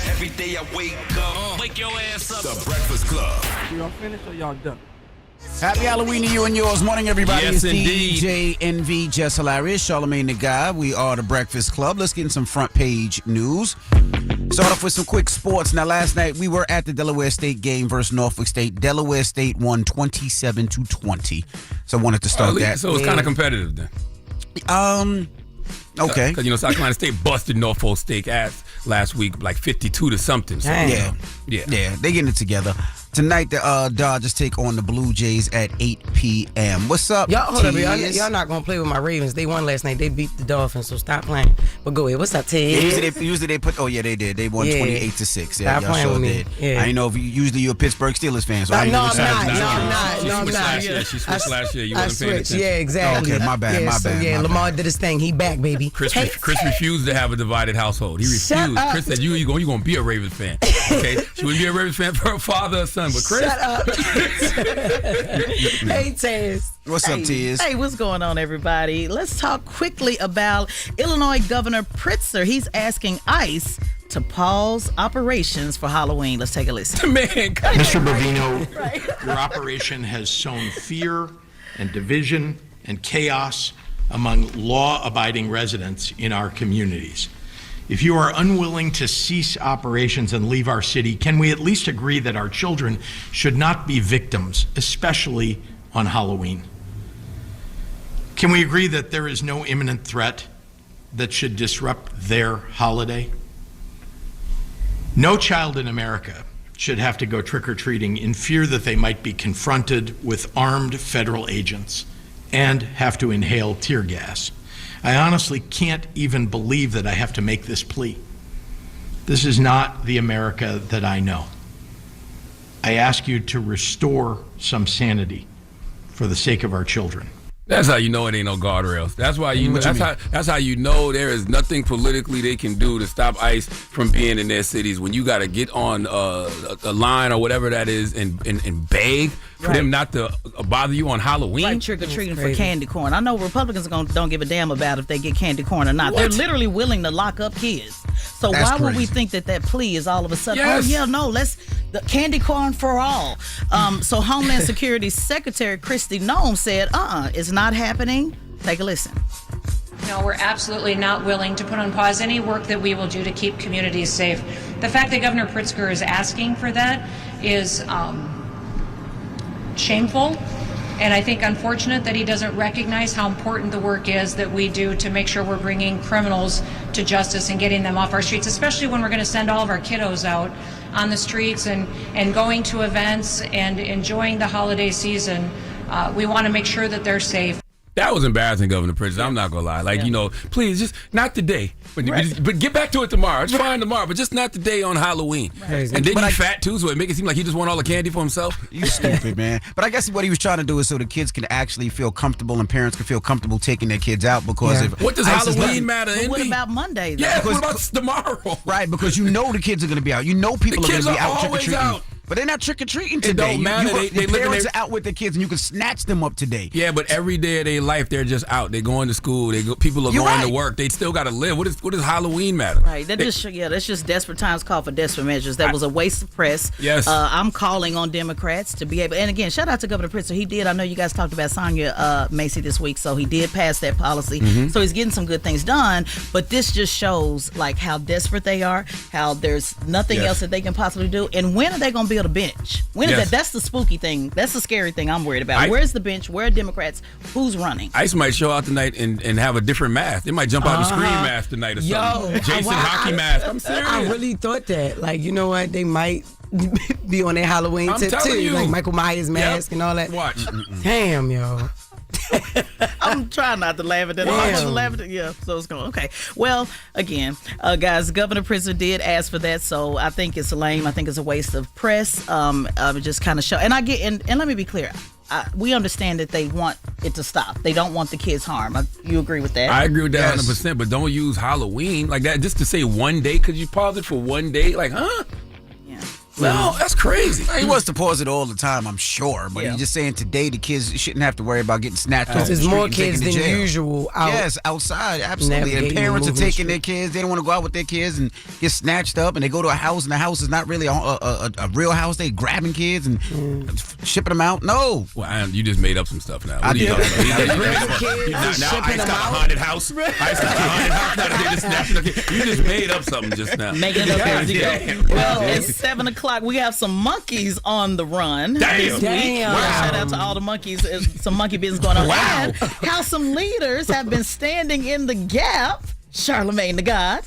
Every day I wake up, wake your ass up. The Breakfast Club. Y'all finished or y'all done? Happy Halloween to you and yours. Morning, everybody. Yes, it's indeed. DJ NV, Jess Hilarious, Charlamagne the Guy. We are the Breakfast Club. Let's get in some front page news. Start off with some quick sports. Now, last night we were at the Delaware State game versus Norfolk State. Delaware State won 27-20. So I wanted to start that. So it's kind of competitive then. Okay. Because, South Carolina State busted Norfolk State ass last week, like 52 to something. So, Yeah, they getting it together. Tonight, the Dodgers take on the Blue Jays at 8 p.m. What's up, Y'all, hold up, Tiz? y'all not gonna play with my Ravens. They won last night. They beat the Dolphins, so stop playing. But go ahead. What's up, Tiz? Usually they put. Oh yeah, they did. They won 28-6. Yeah, Stop y'all playing sure with me. did. Yeah. I didn't know if usually you're a Pittsburgh Steelers fan. So I didn't No, know I'm not. She No, I'm switched not. last year. She switched last year. You I wasn't paying switched. attention. Yeah, exactly. Okay, my bad, my bad, Yeah, my Lamar bad. did his thing. He back, baby. Chris refused to have a divided household. He refused. Shut up. Chris said, you're going to be a Ravens fan. Okay? She wouldn't be a Ravens fan for her father or son. But Chris. Shut up. Hey, Taz. What's up, Tiz? Hey, what's going on, everybody? Let's talk quickly about Illinois Governor Pritzker. He's asking ICE to pause operations for Halloween. Let's take a listen. Man, Mr. Bovino, your operation has sown fear and division and chaos among law-abiding residents in our communities. If you are unwilling to cease operations and leave our city, can we at least agree that our children should not be victims, especially on Halloween? Can we agree that there is no imminent threat that should disrupt their holiday? No child in America should have to go trick-or-treating in fear that they might be confronted with armed federal agents and have to inhale tear gas. I honestly can't even believe that I have to make this plea. This is not the America that I know. I ask you to restore some sanity for the sake of our children. that's how you know it ain't no guardrails. That's why that's how you know there is nothing politically they can do to stop ICE from being in their cities. When you got to get on a line or whatever that is and beg for them not to bother you on Halloween. Like trick-or-treating for candy corn. I know Republicans don't give a damn about if they get candy corn or not. They're literally willing to lock up kids. So why would we think that plea is all of a sudden, the candy corn for all. So Homeland Security Secretary Kristi Noem said, it's not happening. Take a listen. No, we're absolutely not willing to put on pause any work that we will do to keep communities safe. The fact that Governor Pritzker is asking for that is shameful, and I think unfortunate that he doesn't recognize how important the work is that we do to make sure we're bringing criminals to justice and getting them off our streets, especially when we're going to send all of our kiddos out on the streets and going to events and enjoying the holiday season. We want to make sure that they're safe. That was embarrassing, Governor Pritzker. I'm not going to lie. Please, just not today. But get back to it tomorrow. It's fine tomorrow, but just not today on Halloween. Right. And then he's fat, too, so it makes it seem like he just want all the candy for himself. You stupid, man. But I guess what he was trying to do is so the kids can actually feel comfortable and parents can feel comfortable taking their kids out because what does Halloween matter? What about Monday, though? Yeah, what about tomorrow? Right, because the kids are going to be out. The people are going to be out trick-or-treating. Out. But they're not trick-or-treating today. It don't matter. The parents are out with their kids, and you can snatch them up today. Yeah, but every day of their life, they're just out. They're going to school. People are going to work. They still got to live. What does Halloween matter? Right. That's just desperate times call for desperate measures. That was a waste of press. Yes. I'm calling on Democrats to be able. And again, shout out to Governor Pritzker. He did. I know you guys talked about Sonia Macy this week, so he did pass that policy. Mm-hmm. So he's getting some good things done. But this just shows how desperate they are. How there's nothing else that they can possibly do. And when are they going to build a bench? When is that? That's the spooky thing. That's the scary thing I'm worried about. Where's the bench? Where are Democrats? Who's running? ICE might show out tonight and have a different mask. They might jump out and scream mask tonight or something. Jason hockey mask. I'm serious. I really thought that. You know what? They might be on their Halloween tip too. You. Like Michael Myers mask and all that. Watch. Damn, yo. I'm trying not to laugh at that. So it's going okay. Well, again, guys, Governor Pritzker did ask for that, so I think it's lame. I think it's a waste of press. Just kind of show. And I get and let me be clear. We understand that they want it to stop. They don't want the kids harm. You agree with that? I agree with that 100%. But don't use Halloween like that just to say one day. Could you pause it for one day? Like, huh? Yeah. No, that's crazy. He wants to pause it all the time, I'm sure. But he's just saying today the kids shouldn't have to worry about getting snatched off the There's street more and kids taken to than jail. usual out. Yes, outside, absolutely. And navigating parents are and moving taking the their kids. They don't want to go out with their kids and get snatched up. And they go to a house, and the house is not really a real house. They grabbing kids and shipping them out. No. Well, you just made up some stuff now. I What are you did. talking about? Kids, Now shipping Ice them got a out. haunted house. Ice got a haunted house. Now they just snatching the kid. You just made up something just now. Making it up as you Yeah. go. Well, it's 7 o'clock. We have some monkeys on the run this week. Damn. Wow. Shout out to all the monkeys. There's some monkey business going on. Wow. And how some leaders have been standing in the gap, Charlamagne the God,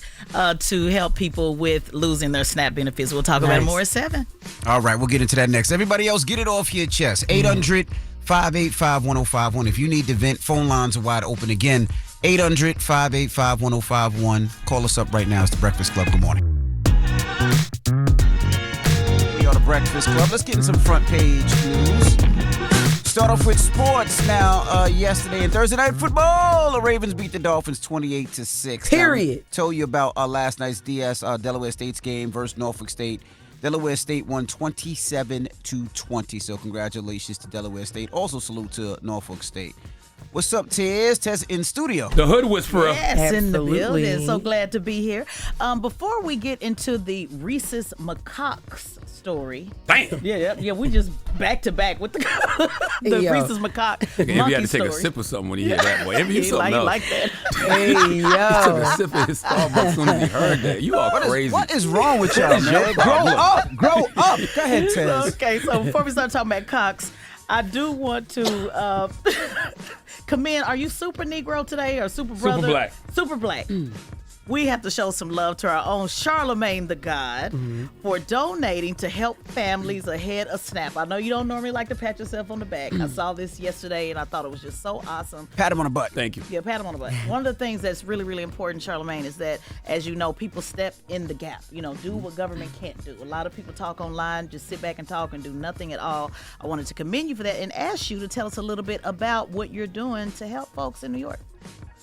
to help people with losing their SNAP benefits. We'll talk about it more at 7. All right, we'll get into that next. Everybody else, get it off your chest. 800-585-1051. If you need to vent, phone lines are wide open again. 800-585-1051. Call us up right now. It's the Breakfast Club. Good morning. We are the Breakfast Club. Let's get in some front page news. Start off with sports now. Yesterday in Thursday Night Football, the Ravens beat the Dolphins 28-6. Period. Now, we told you about last night's Delaware State's game versus Norfolk State. Delaware State won 27-20. So congratulations to Delaware State. Also salute to Norfolk State. What's up, Tez? Tez in studio. The Hood Whisperer. Yes, in the Absolutely. building. So glad to be here. Before we get into the Rhesus Macaques story. Damn. Yeah, we just back to back with the Yo. Rhesus Macaque If monkey you had to take story. a sip of something when you hear that, boy. If you He something else. like that. Hey, He took yo. a sip of his Starbucks as soon as he heard that. You are crazy. What is wrong with y'all, man? Grow up. Grow up. Go ahead, Tez. Okay, so before we start talking about cocks, I do want to commend. Are you super Negro today or super brother? Black. Super black. We have to show some love to our own Charlamagne the God for donating to help families ahead of SNAP. I know you don't normally like to pat yourself on the back. I saw this yesterday and I thought it was just so awesome. Pat him on the butt. Thank you. Yeah, pat him on the butt. One of the things that's really, really important, Charlamagne, is that, as you know, people step in the gap. You know, do what government can't do. A lot of people talk online, just sit back and talk and do nothing at all. I wanted to commend you for that and ask you to tell us a little bit about what you're doing to help folks in New York.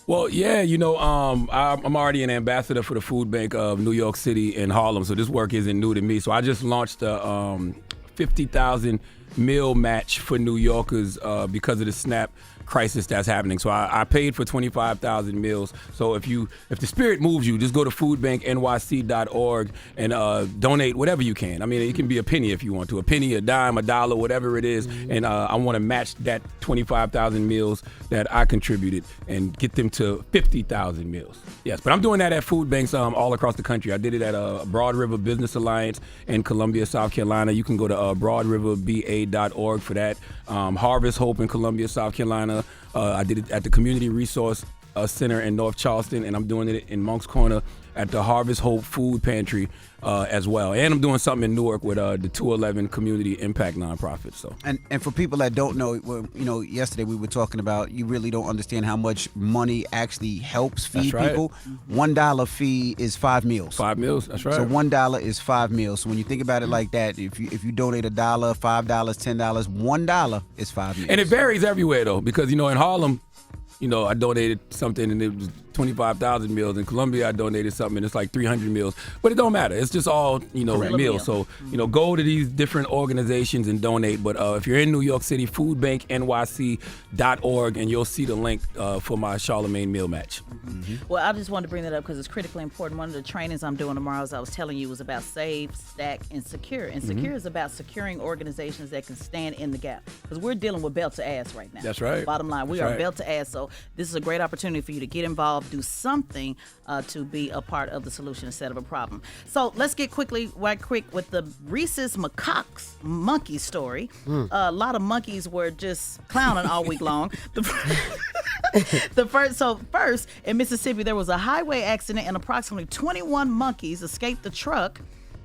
Well, yeah, you know, I'm already an ambassador for the Food Bank of New York City and Harlem, so this work isn't new to me. So I just launched a 50,000 meal match for New Yorkers because of the SNAP crisis that's happening. So I paid for 25,000 meals. So if the spirit moves you, just go to foodbanknyc.org and donate whatever you can. I mean, it can be a penny if you want to, a penny, a dime, a dollar, whatever it is. And I want to match that 25,000 meals that I contributed and get them to 50,000 meals. Yes, but I'm doing that at food banks all across the country. I did it at Broad River Business Alliance in Columbia, South Carolina. You can go to broadriverba.org for that. Harvest Hope in Columbia, South Carolina. I did it at the Community Resource Center in North Charleston, and I'm doing it in Monk's Corner at the Harvest Hope Food Pantry as well. And I'm doing something in Newark with the 211 Community Impact nonprofit. So. And for people that don't know, well, you know, yesterday we were talking about you really don't understand how much money actually helps feed That's right. people. $1 fee is 5 meals. 5 meals, that's right. So $1 is 5 meals. So when you think about it like that, if you donate $1, $5, $10, $1 is 5 meals. And it varies everywhere though, because you know in Harlem, you know, I donated something and it was 25,000 meals. In Columbia, I donated something and it's like 300 meals. But it don't matter. It's just all, you know, meals. So, you know, go to these different organizations and donate. But if you're in New York City, foodbanknyc.org, and you'll see the link for my Charlamagne meal match. Well, I just wanted to bring that up because it's critically important. One of the trainings I'm doing tomorrow, as I was telling you, was about Save, Stack, and Secure. And Secure is about securing organizations that can stand in the gap. Because we're dealing with belt to ass right now. That's right. Bottom line, we That's are right. belt to ass. So this is a great opportunity for you to get involved, do something to be a part of the solution instead of a problem. So let's get quick with the Rhesus Macaques monkey story. A lot of monkeys were just clowning all week long. First in Mississippi, there was a highway accident and approximately 21 monkeys escaped the truck.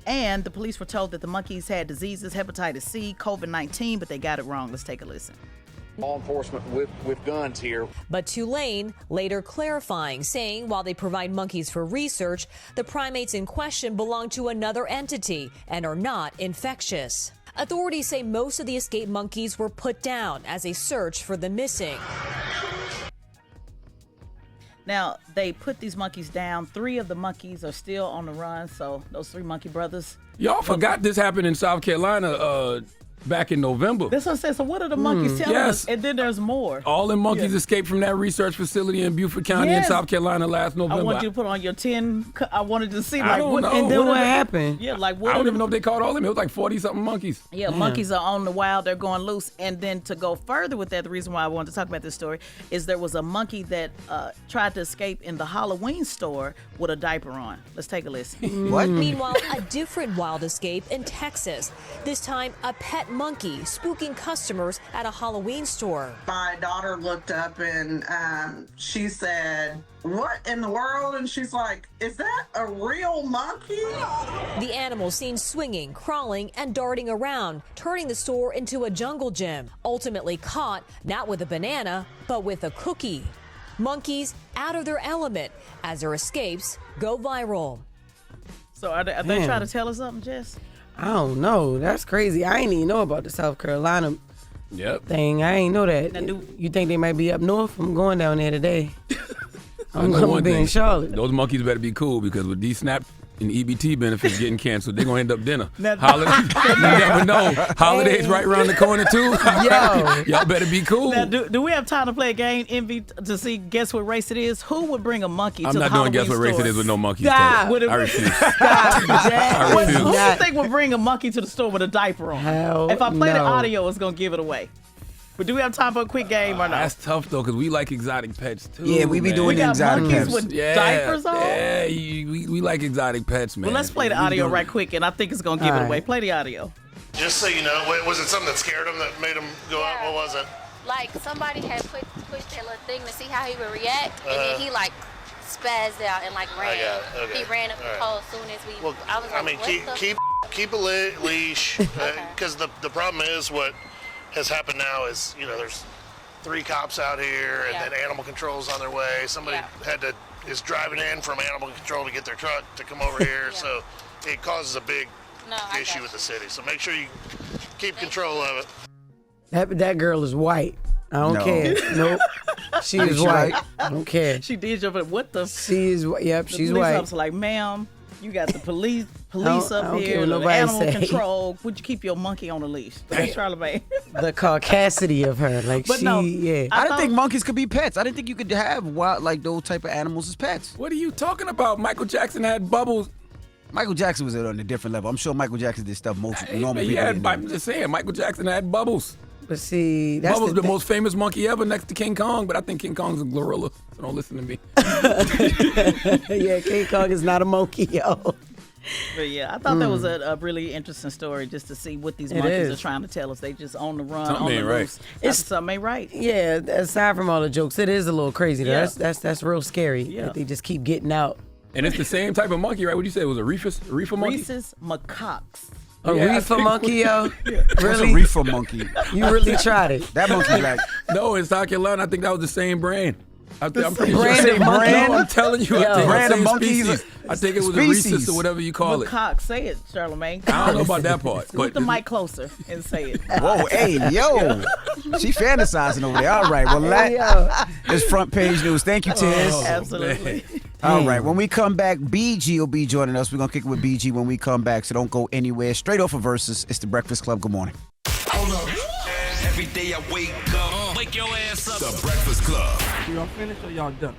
And the police were told that the monkeys had diseases, hepatitis C, COVID-19, but they got it wrong. Let's take a listen. Law enforcement with guns here. But Tulane later clarifying, saying while they provide monkeys for research, the primates in question belong to another entity and are not infectious. Authorities say most of the escaped monkeys were put down as a search for the missing. Now, they put these monkeys down. 3 of the monkeys are still on the run, so those 3 monkey brothers. Y'all forgot this happened in South Carolina back in November. That's what I said. So what are the monkeys telling us? And then there's more. All the monkeys escaped from that research facility in Beaufort County in South Carolina last November. I want you to put on your 10. I wanted to see I don't know. And then what happened? Yeah, like what? I don't even know if they caught all of them. It was like 40-something monkeys. Yeah, monkeys are on the wild. They're going loose. And then to go further with that, the reason why I wanted to talk about this story is there was a monkey that tried to escape in the Halloween store with a diaper on. Let's take a listen. What? Meanwhile, a different wild escape in Texas. This time, a pet monkey spooking customers at a Halloween store. My daughter looked up and she said, "What in the world?" And she's like, "Is that a real monkey?" The animal seen swinging, crawling, and darting around, turning the store into a jungle gym. Ultimately caught, not with a banana, but with a cookie. Monkeys out of their element as their escapes go viral. So are they trying to tell us something, Jess? I don't know. That's crazy. I ain't even know about the South Carolina thing. I ain't know that. You think they might be up north? I'm going down there today. I'm going to be in Charlotte. Those monkeys better be cool because with these SNAP and EBT benefits getting canceled, they're going to end up dinner. Holidays, you never know. Holidays right around the corner too. Y'all better be cool. Now, do we have time to play a game, Envy, to see guess what race it is? Who would bring a monkey to the I'm not Halloween doing guess what race store? it is with no monkeys. I refuse. I refuse. Who do you think would bring a monkey to the store with a diaper on? Hell if I play the no. audio, it's going to give it away. But do we have time for a quick game or not? That's tough though, because we like exotic pets too. Yeah, we be doing We got exotic monkeys pets. with diapers on? Yeah, we like exotic pets, man. Well, let's play the audio right quick, and I think it's going to give it away. Play the audio. Just so you know, was it something that scared him that made him go out? What was it? Like somebody had pushed that little thing to see how he would react, and then he like spazzed out and like ran. Okay. He ran up the pole as soon as we. Well, I was like, I mean, what keep a leash, because the problem is what has happened now is there's 3 cops out here, and then animal control's on their way. Somebody is driving in from animal control to get their truck to come over here, so it causes a big issue with the city. So make sure you keep control of it. That girl is white. I don't care. Nope. She is white. I don't care. She did jump in. What the? She is. Yep, she's police white. officer like, ma'am, you got the police I up don't here, care what the nobody animal say. control. Would you keep your monkey on the leash? That's Charlamagne. The caucasity of her, like But she, no, yeah. I didn't think monkeys could be pets. I didn't think you could have wild, like those type of animals as pets. What are you talking about? Michael Jackson had bubbles. Michael Jackson was on a different level. I'm sure Michael Jackson did stuff most normal people didn't do. I'm just saying, Michael Jackson had Bubbles. But see, that's Bubbles the most famous monkey ever next to King Kong, but I think King Kong's a gorilla, so don't listen to me. Yeah, King Kong is not a monkey, yo. But yeah, I thought that was a really interesting story just to see what these monkeys is. are trying to tell us. They just on the run, Something on the ain't right. loose. Something ain't right. Yeah, aside from all the jokes, it is a little crazy. Though. Yeah. That's real scary. Yeah. That they just keep getting out. And it's the same type of monkey, right? What you say? It was a reefer monkey? Rhesus macaques. A reefer monkey, yo? What's a Really? reefer monkey? You really tried it. That monkey like No, in South Carolina, I think that was the same brand. I'm pretty brand sure. of monkey? No, I'm telling you, Yo. I think Brand of same monkeys? species. I think it was Species. a Reese's or whatever you call it. Macaques. Say it, Charlamagne. I don't know about that part. Put the mic closer and say it. whoa, hey, yo. She fantasizing over there. All right, well, it's front page news. Thank you, Tiz. Absolutely. All right, when we come back, BG will be joining us. We're going to kick it with BG when we come back, so don't go anywhere. Straight off of Versus, it's The Breakfast Club. Good morning. Hold up. Every day I wake up, wake your ass up. The Breakfast Club. Y'all finished or y'all done?